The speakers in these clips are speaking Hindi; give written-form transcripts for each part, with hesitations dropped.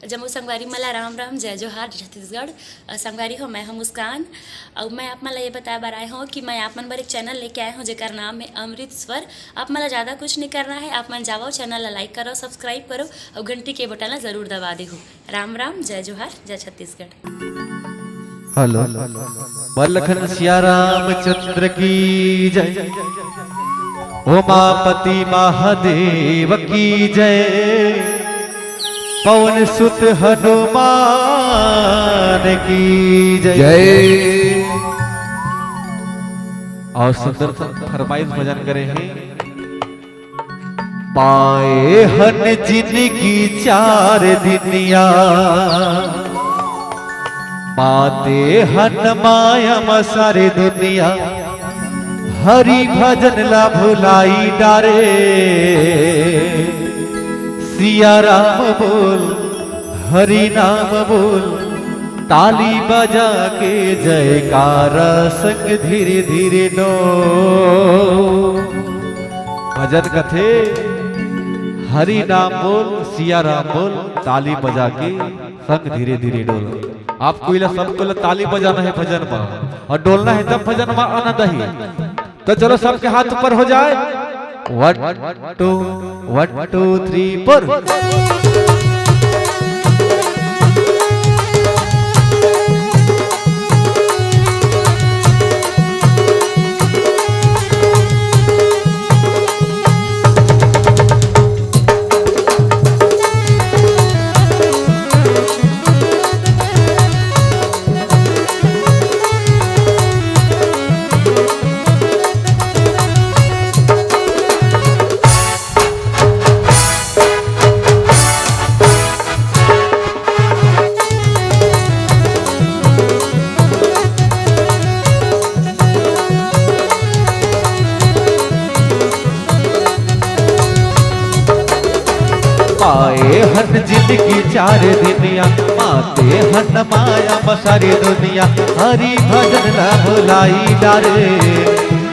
जम्मू संगवारी मला राम राम जय जोहार छत्तीसगढ़। संगवारी हो मैं हूँ मुस्कान और मैं आप मला ये बताया बार आए हूँ कि मैं आप मन बर एक चैनल लेके आए हूँ जेकर नाम है अमृत स्वर। आप मला ज़्यादा कुछ नहीं करना है, आप मन जाओ चैनल ला लाइक करो, सब्सक्राइब करो और घंटी के बटन ला जरूर दबा दे हो। राम राम जय जोहार जय छत्तीसगढ़। हेलो बलखन सिया रामचंद्र की जय, उमापति महादेव की जय, पवन सुत हनुमान की जय। और सुंदर फरमाइश भजन करे हैं। पाए हन जिनकी चार दुनिया, पाते हन माया मसारे दुनिया, हरि भजन ला भुलाई डारे। सिया राम बोल हरि नाम बोल, ताली बजा के जयकारा संग धीरे धीरे नो। भजन कथे हरि नाम बोल सिया राम बोल, ताली बजा के संग धीरे धीरे डोल। आपको सबको ताली बजाना है भजन में और डोलना है तब भजन में आनंद ही। तो चलो सबके हाथ ऊपर हो जाए। 1 2 3 4। पाए हन जिनकी चार दुनिया, माते हन माया मसारी दुनिया, हरि भजन न भुलाई डारे।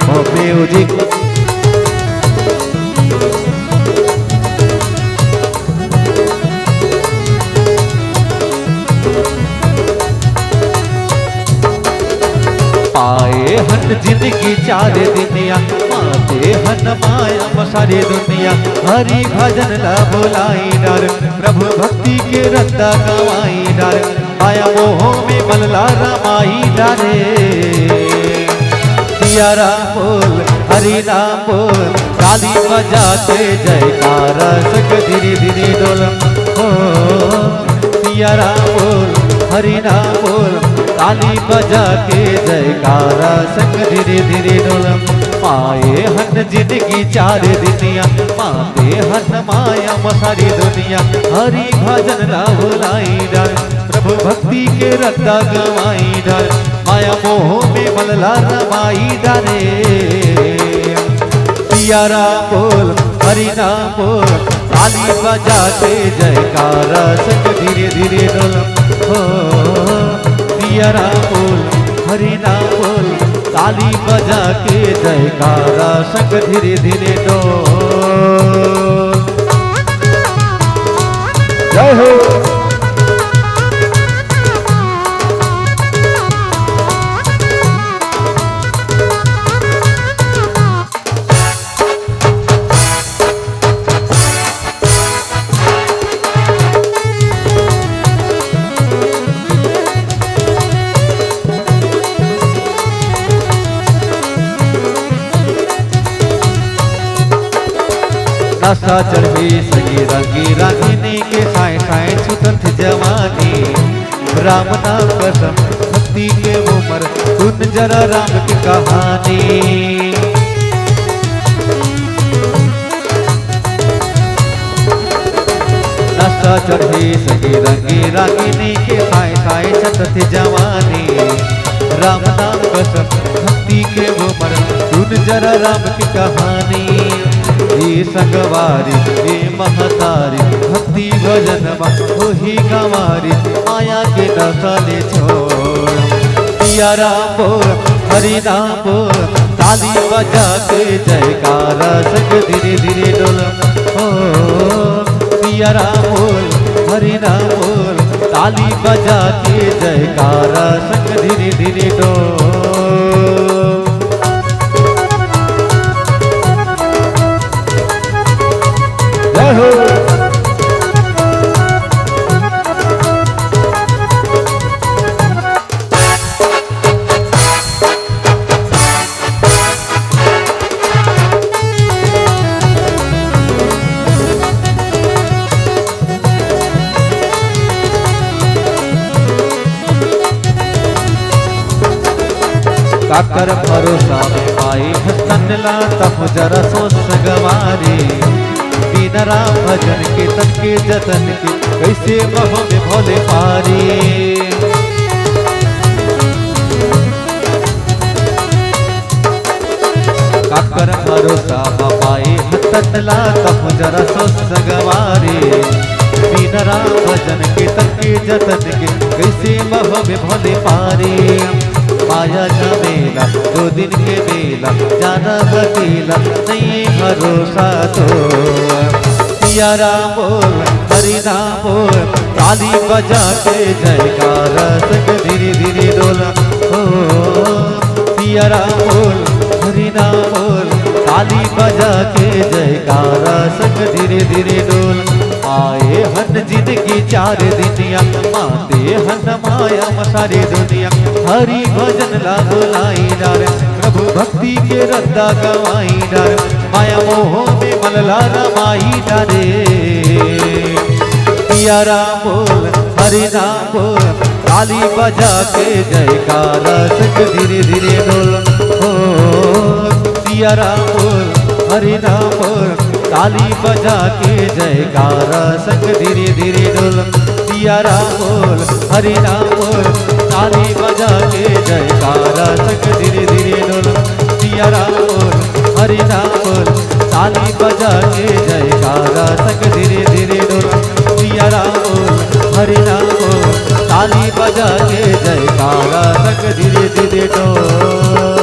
ओ म्यूजिक पाए हन जिनकी चार दुनिया, माते हन माया मसारी दुनिया, हरि भजन ला भुलाई डार। प्रभु भक्ति के रत्ता गवाई डार, माया मोह में मलला रमाई डारे। सिया राम बोल हरि नाम बोल, ताली बजाते जयकारा संग धीरे धीरे डोल। हो सिया राम बोल हरि नाम बोल, ताली बजा के जयकारा संग धीरे धीरे डोल। पाए हन जिनकी चार दुनिया, पाते हन माया मसारी दुनिया, हरि भजन ला भुलाई डार। प्रभु भक्ति के रत्ता गवाई डार, माया मोह में मलला रमाई डारे। सिया राम बोल हरि नाम बोल, ताली बजाते जयकारा संग धीरे धीरे डोल। हो सिया राम बोल हरि नाम बोल, ताली बजा के जयकारा संग धीरे धीरे डोल। जय हो। नशा चढ़ी सगी रंगी रागिनी के साए साए छुटत जवानी। राम नाम कसम भक्ति के उमर, सुन जरा राम की कहानी। नशा चढ़ी सगी रंगी रागिनी के साए साए छुटत जवानी। राम नाम कसम भक्ति के उमर, सुन जरा राम की कहानी। ये संगवारी ये महतारी, भक्ति भजन वही गंवारी, माया के नशा छोड़। सिया राम बोल हरि नाम बोल, ताली बजा के जयकारा संग धीरे धीरे डोल। ओ सिया राम बोल हरि नाम बोल, ताली बजा के जयकारा संग धीरे धीरे डोल। जय हो। काकर भरोसा में पाई हसनला तब जरा सोच गवारी। बिना राम भजन के तन के जतन के कैसे बहो में भोले पारी। काकर भरोसा में पाई हसनला तब जरा सोच गवारी। बिना राम भजन के तन के जतन के कैसे बहो में भोले पारी। माया झमेला 2 दिन के मेला जाना अकेला नहीं भरोसा तो। सिया राम बोल हरि नाम बोल ताली बजा के जयकारा संग धीरे धीरे डोला। हो सिया राम बोल हरि नाम बोल ताली बजा के जयकारा संग धीरे धीरे डोल। आए हन जिंदगी 4 दुनिया माते हन माया सारी दुनिया। हरि भजन ला बुलाई डार प्रभु भक्ति के रद्दा गवाई डार। माया मोह में मलला रमाई डारे। सिया राम बोल हरि नाम बोल ताली बजा के जयकारा संग धीरे धीरे डोल। हो सिया राम बोल हरि नाम बोल ताली बजा के जयकारा संग धीरे धीरे डोल। सिया राम बोल हरि नाम बोल ताली बजा के जयकारा संग धीरे धीरे डोल। सिया राम बोल हरि नाम बोल ताली बजा के जयकारा संग धीरे धीरे डोल। सिया राम बोल हरि नाम बोल ताली बजा के जयकारा संग धीरे धीरे डोल।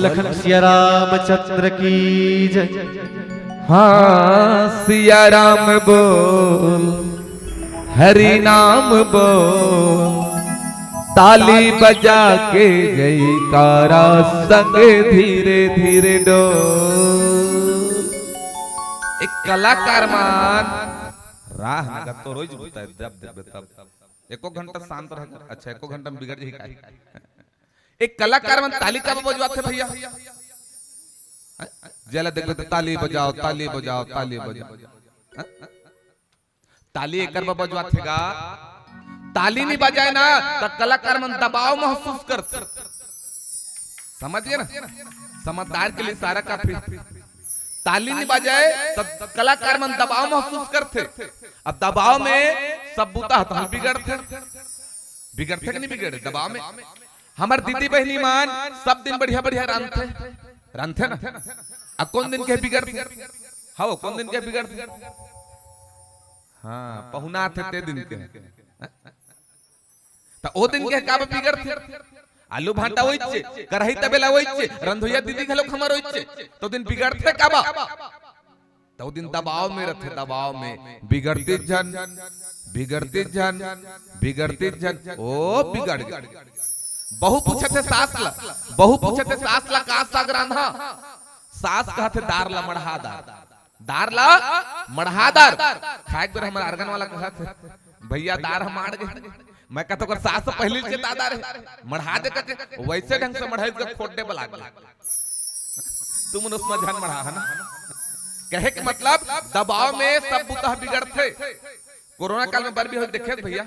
लखन सिया रामचंद्र की जय। हाँ सिया राम बोल हरि नाम बोल ताली बजा के जयकारा संग धीरे धीरे डोल। एक कलाकार मान राह नगा तो रोज बोलता है तब एको घंटा शांत रहेगा। अच्छा एको घंटा में बिगड़ जाएगी। एक कलाकार मन ताली का बजवाते भैया जला देख तो ताली बजाओ ताली बजाओ ताली बजाओ। ताली एक बजवातेगा ताली नहीं बजाए ना तो कलाकार मन दबाव महसूस करते। समझिए ना समझदार के लिए सारा काफी। ताली नहीं बजाए तो कलाकार मन दबाव महसूस करते। अब दबाव में सब बूता बिगड़ते बिगड़ते कि नहीं बिगड़े दबाव में। हमार दीदी बहनी मान सब दिन बढ़िया बढ़िया रांधते ना। अब कौन दिन के बिगड़ते हो कौन दिन के बिगड़ते। हाँ पहुना थे दिन के तो ओ दिन के का बिगड़ते। आलू भांटा होइछे कढ़ाई तबेला होइछे रंधोइया दीदी घलोक हमर होइछे तो दिन बिगड़ते काबा। तो दिन दबाव में रहते दबाव में बिगड़ते जन बिगड़ते जन बिगड़ते जन ओ बिगड़ गए। बहु पूछे थे सास ला बहु पूछे थे सास ला का साग रांधा। सास कहते दार ला मढ़ादार दार ला मढ़ादार। खाए बेर हमारे अर्गन वाला कहते भैया दार हम मार गए। मैं कहता कर सास से पहले से दादा रे मढ़ा दे के वैसे ढंग से मढ़ाई के खोटे बला तुम उसमें ध्यान मढ़ा है ना। कहे के मतलब दबाव में सब बुता बिगड़ते। कोरोना काल में बर भी हो देखे भैया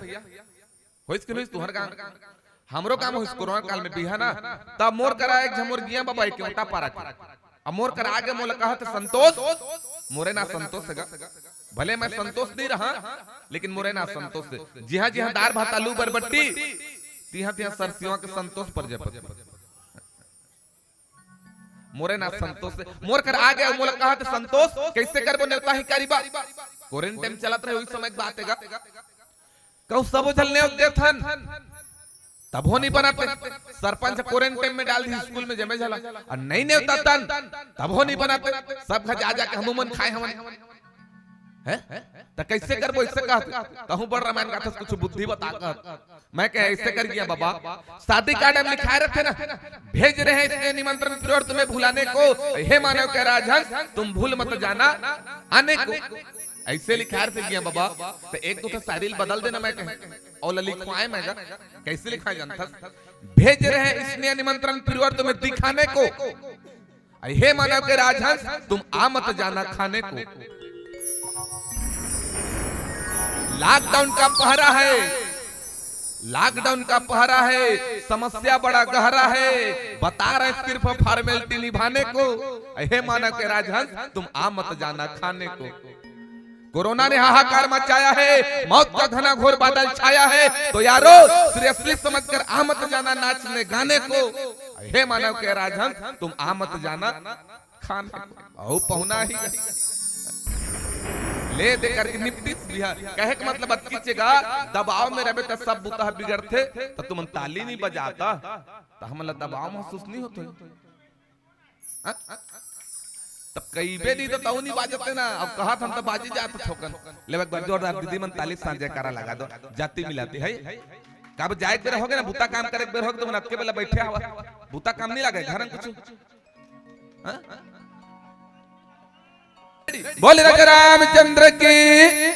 होइस कि होइस तुहर काम हमरो काम होइस कोरोना काल में भी है ना। तब मोर करा एक झमोर गिया बाबा के उल्टा पारा अब मोर करा आगे मोला कहत संतोष मोरे ना संतोष है भले मैं संतोष दे रहा लेकिन मोरे ना संतोष दे। जी हाँ दार भात आलू बरबट्टी तिहा तिहा सरसियों के संतोष पर जपत मोरे ना संतोष दे। मोर कर आ गया मोला कहत संतोष कैसे करबो नेता ही करीबा क्वारंटाइन चलत रहे उस समय बात है कहू सब उछलने देथन तब हो नहीं बनाते। सरपंच क्वारंटाइन में डाल दी स्कूल में जमे जाला और नहीं नेवता तन तब हो नहीं बनाते। सब घर जा के हमूमन खाए हम है तो कैसे करबो इससे कहूं बड़ रामायण गाथा कुछ बुद्धि बता कर मैं कह ऐसे कर गया बाबा शादी कार्ड में लिखाए रखे ना भेज रहे हैं इसके निमंत्रण पत्र तुम्हें भुलाने को हे मानव के राजहंस तुम भूल मत जाना आने को ऐसे लिखा रखे गया बाबा तो एक दो शायरी बदल देना मैं कह और लिखवाए मैं कैसे लिखा जानता भेज रहे हैं इसने निमंत्रण पत्र तुम्हें दिखाने को हे मानव के राजहंस तुम आ मत जाना खाने को। लॉकडाउन का पहरा है, लॉकडाउन का पहरा है, समस्या बड़ा गहरा है, बता रहे सिर्फ फॉर्मेलिटी निभाने को हे मानव के राजहंस तुम आ मत जाना खाने को। कोरोना ने हाहाकार मचाया है, मौत का घना घोर बादल छाया है, तो यारो सीरियसली समझकर आ मत जाना नाचने गाने को हे मानव के राजहंस तुम आ मत जाना खाने को। पहुना ही ले देकर के निपटी कहे का मतलब कीचेगा दबाव में रहे तो सब बुता बिगड़ते तो तुम ताली नहीं बजाता तो हम दबाव महसूस नहीं होते तब कई बे नहीं तो नहीं बाजते ना। अब कहा हम तो बाजी जाते ठोकन ले एक बार जोरदार दीदी मन ताली सांझे करा लगा दो जाती मिलाती है कब जाए बेर होगे ना बुता काम करे बेर होगे तो मन अटके बेला बैठे आवा बुता काम नहीं लगे घर कुछ बोले राजा रामचंद्र की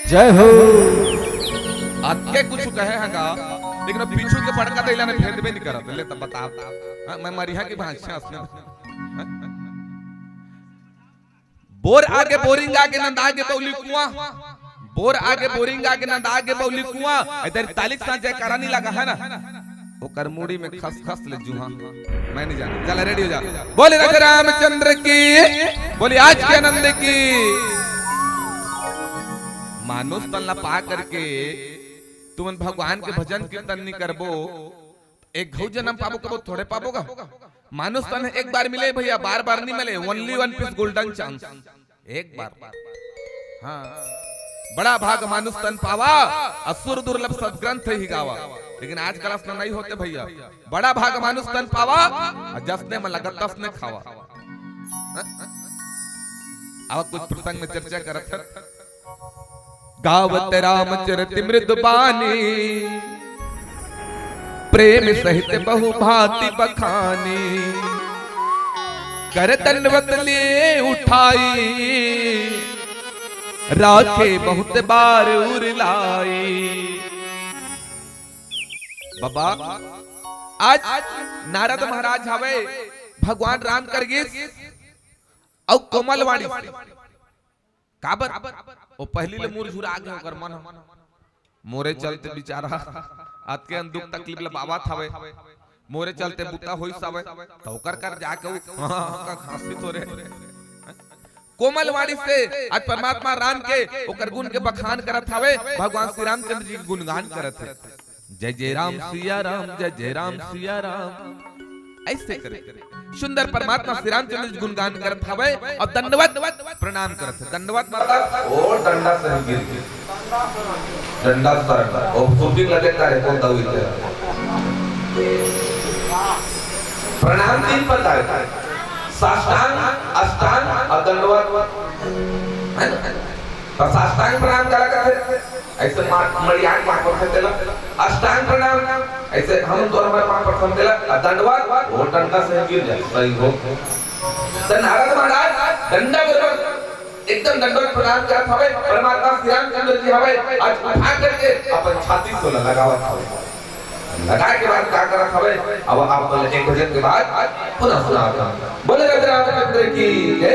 जय हो। अटके कुछ कहे हगा लेकिन अब पीछू के पड़का तो इलाने भेद भी नहीं करत ले तब बता मैं मरिया की भाषा असने बोर आगे बोरिंग आगे नंद आगे बौली कुआं बोर आगे बोरिंग आगे नंद आगे बौली कुआं इधर तालिक सा जय करा नहीं लगा है ना वो करमुड़ी में खस खस ले जुहा मैं नहीं जाना चल रेडी हो जा। बोले राजा रामचंद्र की बोले आज के आनंद की मानुष तल्ला पा करके तुम भगवान के भजन कीर्तन नहीं करबो एक घौ जन्म पाबो कबो थोड़े पाबोगा। मानुष तन एक बार मिले भैया बार बार नहीं मिले only one piece golden chance एक बार। हाँ बड़ा भाग मानुष तन पावा असुर दुर्लभ सदग्रंथ ही गावा लेकिन आजकल असना नहीं होते भैया बड़ा भाग मानुष तन पावा जसने में लगा तसने खावा। अब कुछ प्रसंग में चर्चा करत है गावत रामचरित मृदुबानी प्रेम सहित बहु भांति बखानी कर दंडवत ले उठाई राखे बहुत बार उरलाई। बाबा आज नारद महाराज हवे भगवान राम कर और कोमलवाड़ी काबर ओ पहली ले मूर झुरा गए ओकर मन मोरे चलते बेचारा आज के दुख तकलीफ ले बाबा थावे मोरे चलते बुता होई सावे तो ओकर कर जाके का खांसी तो रे कोमलवाड़ी से आज परमात्मा राम के ओकर गुण के बखान करत हवे भगवान श्री रामचंद्र जी गुणगान करत है जय जय राम सिया राम जय जय राम सिया राम ऐसे करे सुंदर परमात्मा श्री रामचंद्र जी गुणगान करत हवे और दंडवत प्रणाम करत है। दंडवत मतलब ओ डंडा से गिर डंडा सर ओ शूटिंग लगे करे कौन दावी प्रणाम तीन प्रकार है साष्टांग अष्टांग और दंडवत तो साष्टांग प्रणाम करा करते ऐसे मरियान मां पर देला अष्टांग प्रणाम ऐसे हम दोनों मां पर हम देला दंडवत वो डंडा से गिर जाए सही हो तो नारद महाराज डंडा बरोबर एकदम दंडवत प्रणाम करत हवे परमात्मा श्री रामचंद्र जी हवे आज उठा करके अपन छाती से लगावत हवे लगा के बाद क्या करत हवे अब आप बोले एक भजन के बाद पुनः सुना बोले राजा रामचंद्र की जय।